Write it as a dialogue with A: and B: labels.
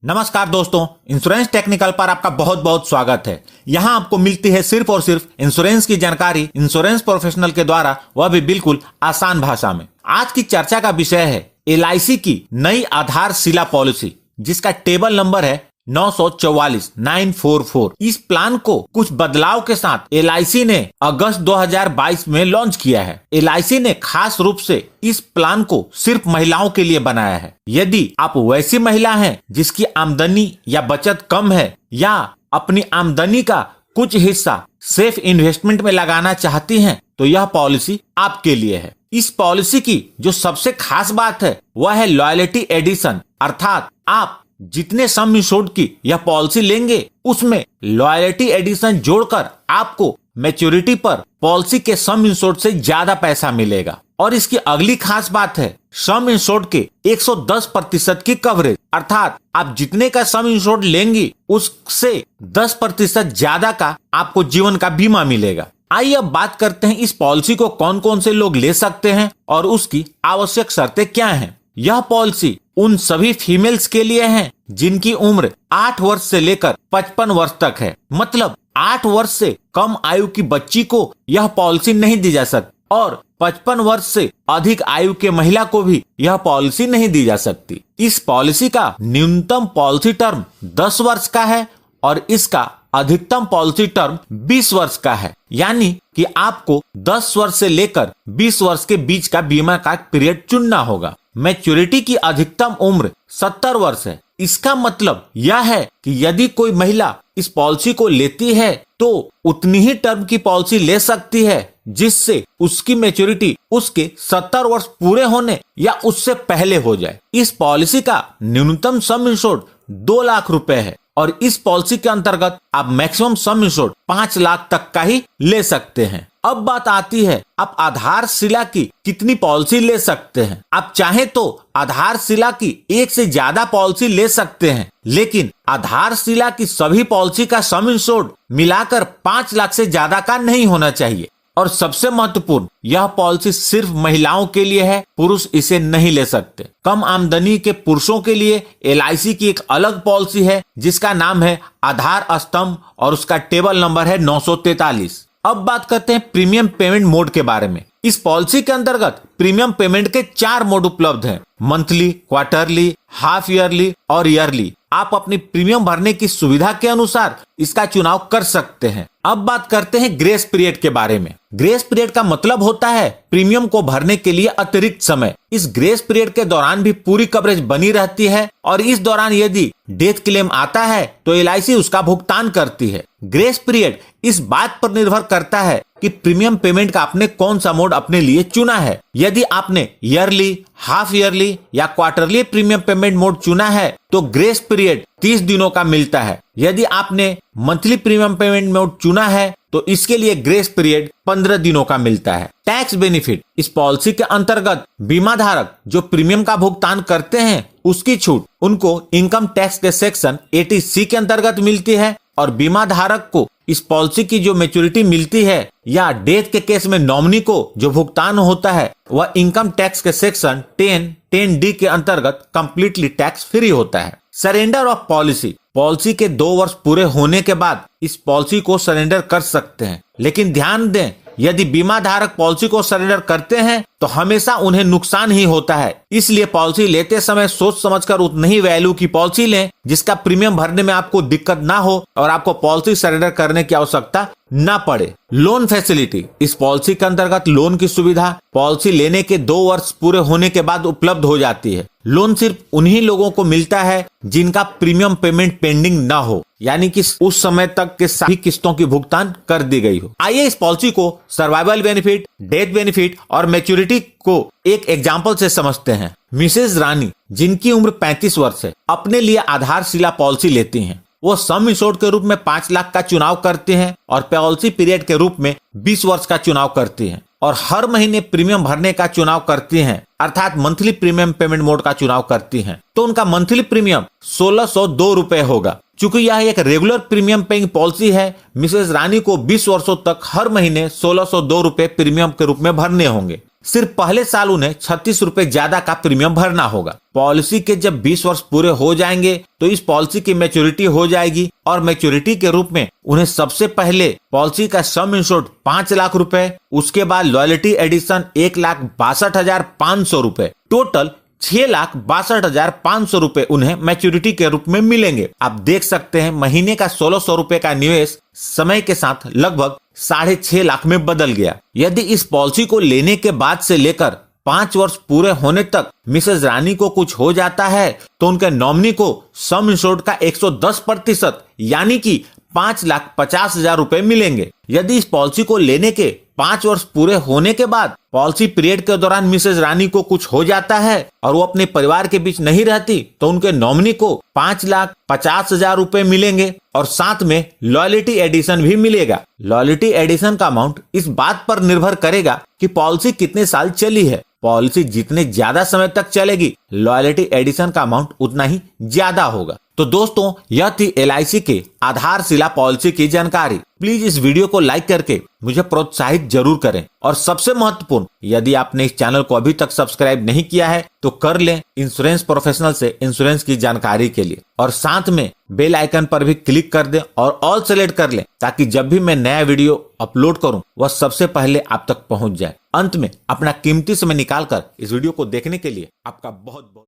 A: नमस्कार दोस्तों, insurance technical पर आपका बहुत बहुत स्वागत है। यहाँ आपको मिलती है सिर्फ और सिर्फ इंश्योरेंस की जानकारी इंश्योरेंस प्रोफेशनल के द्वारा, वह भी बिल्कुल आसान भाषा में। आज की चर्चा का विषय है LIC की नई आधारशिला पॉलिसी, जिसका टेबल नंबर है 944 इस प्लान को कुछ बदलाव के साथ LIC ने अगस्त 2022 में लॉन्च किया है। LIC ने खास रूप से इस प्लान को सिर्फ महिलाओं के लिए बनाया है। यदि आप वैसी महिला हैं जिसकी आमदनी या बचत कम है या अपनी आमदनी का कुछ हिस्सा सेफ इन्वेस्टमेंट में लगाना चाहती हैं, तो यह पॉलिसी आपके लिए है। इस पॉलिसी की जो सबसे खास बात है वह है लॉयल्टी एडिशन, अर्थात आप जितने सम इंश्योर्ड की यह पॉलिसी लेंगे उसमें लॉयल्टी एडिशन जोड़कर आपको मैच्योरिटी पर पॉलिसी के सम इंश्योर्ड से ज्यादा पैसा मिलेगा। और इसकी अगली खास बात है सम इंश्योर्ड के 110% की कवरेज, अर्थात आप जितने का सम इंश्योर्ड लेंगी उससे 10% ज्यादा का आपको जीवन का बीमा मिलेगा। आइए अब बात करते हैं इस पॉलिसी को कौन कौन से लोग ले सकते हैं और उसकी आवश्यक शर्तें क्या हैं। यह पॉलिसी उन सभी फीमेल्स के लिए है जिनकी उम्र 8 वर्ष से लेकर 55 वर्ष तक है। मतलब 8 वर्ष से कम आयु की बच्ची को यह पॉलिसी नहीं दी जा सकती और 55 वर्ष से अधिक आयु के महिला को भी यह पॉलिसी नहीं दी जा सकती। इस पॉलिसी का न्यूनतम पॉलिसी टर्म 10 वर्ष का है और इसका अधिकतम पॉलिसी टर्म 20 वर्ष का है। यानी कि आपको 10 वर्ष से लेकर 20 वर्ष के बीच का बीमा का पीरियड चुनना होगा। मैच्योरिटी की अधिकतम उम्र 70 वर्ष है। इसका मतलब यह है कि यदि कोई महिला इस पॉलिसी को लेती है तो उतनी ही टर्म की पॉलिसी ले सकती है जिससे उसकी मैच्योरिटी उसके 70 वर्ष पूरे होने या उससे पहले हो जाए। इस पॉलिसी का न्यूनतम सम इंश्योर्ड 2 लाख रुपए है और इस पॉलिसी के अंतर्गत आप मैक्सिमम सम इंश्योर्ड 5 लाख तक का ही ले सकते हैं। अब बात आती है आप आधारशिला की कितनी पॉलिसी ले सकते हैं। आप चाहे तो आधारशिला की एक से ज्यादा पॉलिसी ले सकते हैं, लेकिन आधारशिला की सभी पॉलिसी का सम इंश्योर्ड मिलाकर 5 लाख से ज्यादा का नहीं होना चाहिए। और सबसे महत्वपूर्ण, यह पॉलिसी सिर्फ महिलाओं के लिए है, पुरुष इसे नहीं ले सकते। कम आमदनी के पुरुषों के लिए LIC की एक अलग पॉलिसी है जिसका नाम है आधार स्तंभ और उसका टेबल नंबर है 943। अब बात करते हैं प्रीमियम पेमेंट मोड के बारे में। इस पॉलिसी के अंतर्गत प्रीमियम पेमेंट के 4 मोड उपलब्ध हैं: मंथली, क्वार्टरली, हाफ ईयरली और ईयरली। आप अपनी प्रीमियम भरने की सुविधा के अनुसार इसका चुनाव कर सकते हैं। अब बात करते हैं ग्रेस पीरियड के बारे में। ग्रेस पीरियड का मतलब होता है प्रीमियम को भरने के लिए अतिरिक्त समय। इस ग्रेस पीरियड के दौरान भी पूरी कवरेज बनी रहती है और इस दौरान यदि डेथ क्लेम आता है तो LIC उसका भुगतान करती है। ग्रेस पीरियड इस बात पर निर्भर करता है कि प्रीमियम पेमेंट का आपने कौन सा मोड अपने लिए चुना है। यदि आपने ईयरली, हाफ ईयरली या क्वार्टरली प्रीमियम पेमेंट मोड चुना है तो ग्रेस पीरियड 30 दिनों का मिलता है। यदि आपने मंथली प्रीमियम पेमेंट मोड चुना है तो इसके लिए ग्रेस पीरियड 15 दिनों का मिलता है। टैक्स बेनिफिट, इस पॉलिसी के अंतर्गत बीमा धारक जो प्रीमियम का भुगतान करते हैं उसकी छूट उनको इनकम टैक्स के सेक्शन 80C के अंतर्गत मिलती है और बीमा धारक को इस पॉलिसी की जो मैच्योरिटी मिलती है या डेथ के केस में नॉमिनी को जो भुगतान होता है वह इनकम टैक्स के सेक्शन 10D के अंतर्गत कंप्लीटली टैक्स फ्री होता है। सरेंडर ऑफ पॉलिसी, पॉलिसी के 2 वर्ष पूरे होने के बाद इस पॉलिसी को सरेंडर कर सकते हैं, लेकिन ध्यान दें यदि बीमा धारक पॉलिसी को सरेंडर करते हैं तो हमेशा उन्हें नुकसान ही होता है। इसलिए पॉलिसी लेते समय सोच समझकर उतनी ही वैल्यू की पॉलिसी लें जिसका प्रीमियम भरने में आपको दिक्कत ना हो और आपको पॉलिसी सरेंडर करने की आवश्यकता ना पड़े। लोन फैसिलिटी, इस पॉलिसी के अंतर्गत लोन की सुविधा पॉलिसी लेने के 2 वर्ष पूरे होने के बाद उपलब्ध हो जाती है। लोन सिर्फ उन्हीं लोगों को मिलता है जिनका प्रीमियम पेमेंट पेंडिंग ना हो, यानी कि उस समय तक के सभी किस्तों की भुगतान कर दी गई हो। आइए इस पॉलिसी को सर्वाइवल बेनिफिट, डेथ बेनिफिट और मैच्योरिटी को एक एग्जाम्पल से समझते हैं। मिसेज रानी जिनकी उम्र 35 वर्ष है अपने लिए आधारशिला पॉलिसी लेती हैं। वो सम इंश्योर्ड के रूप में 5 लाख का चुनाव करते हैं और पॉलिसी पीरियड के रूप में 20 वर्ष का चुनाव करती हैं और हर महीने प्रीमियम भरने का चुनाव करती हैं, अर्थात मंथली प्रीमियम पेमेंट मोड का चुनाव करती हैं। तो उनका मंथली प्रीमियम 1602 रुपए होगा। चूंकि यह एक रेगुलर प्रीमियम पेइंग पॉलिसी है, मिसेज रानी को 20 वर्षों तक हर महीने 1602 रुपए प्रीमियम के रूप में भरने होंगे। सिर्फ पहले साल उन्हें 36 रुपए ज्यादा का प्रीमियम भरना होगा। पॉलिसी के जब 20 वर्ष पूरे हो जाएंगे तो इस पॉलिसी की मैच्योरिटी हो जाएगी और मैच्योरिटी के रूप में उन्हें सबसे पहले पॉलिसी का सम इंश्योर्ड 5 लाख रुपए, उसके बाद लॉयल्टी एडिशन 1,62,500 रुपए, टोटल 6,62,500 रुपए उन्हें मैच्योरिटी के रूप में मिलेंगे। आप देख सकते हैं महीने का 1,600 रुपए का निवेश समय के साथ लगभग 6.5 लाख में बदल गया। यदि इस पॉलिसी को लेने के बाद से लेकर 5 वर्ष पूरे होने तक मिसेज रानी को कुछ हो जाता है तो उनके नॉमिनी को सम इंश्योर्ड का 110% यानी कि 5,50,000 रुपए मिलेंगे। यदि इस पॉलिसी को लेने के 5 वर्ष पूरे होने के बाद पॉलिसी पीरियड के दौरान मिसेज रानी को कुछ हो जाता है और वो अपने परिवार के बीच नहीं रहती तो उनके नॉमिनी को 5,50,000 रुपए मिलेंगे और साथ में लॉयल्टी एडिशन भी मिलेगा। लॉयल्टी एडिशन का अमाउंट इस बात पर निर्भर करेगा कि पॉलिसी कितने साल चली है। पॉलिसी जितने ज्यादा समय तक चलेगी लॉयल्टी एडिशन का अमाउंट उतना ही ज्यादा होगा। तो दोस्तों यह थी LIC के आधारशिला पॉलिसी की जानकारी। प्लीज इस वीडियो को लाइक करके मुझे प्रोत्साहित जरूर करें और सबसे महत्वपूर्ण, यदि आपने इस चैनल को अभी तक सब्सक्राइब नहीं किया है तो कर लें इंश्योरेंस प्रोफेशनल से इंश्योरेंस की जानकारी के लिए और साथ में बेल आइकन पर भी क्लिक कर दें और ऑल सेलेक्ट कर लें ताकि जब भी मैं नया वीडियो अपलोड करूं वह सबसे पहले आप तक पहुंच जाए। अंत में अपना कीमती समय निकालकर इस वीडियो को देखने के लिए आपका बहुत बहुत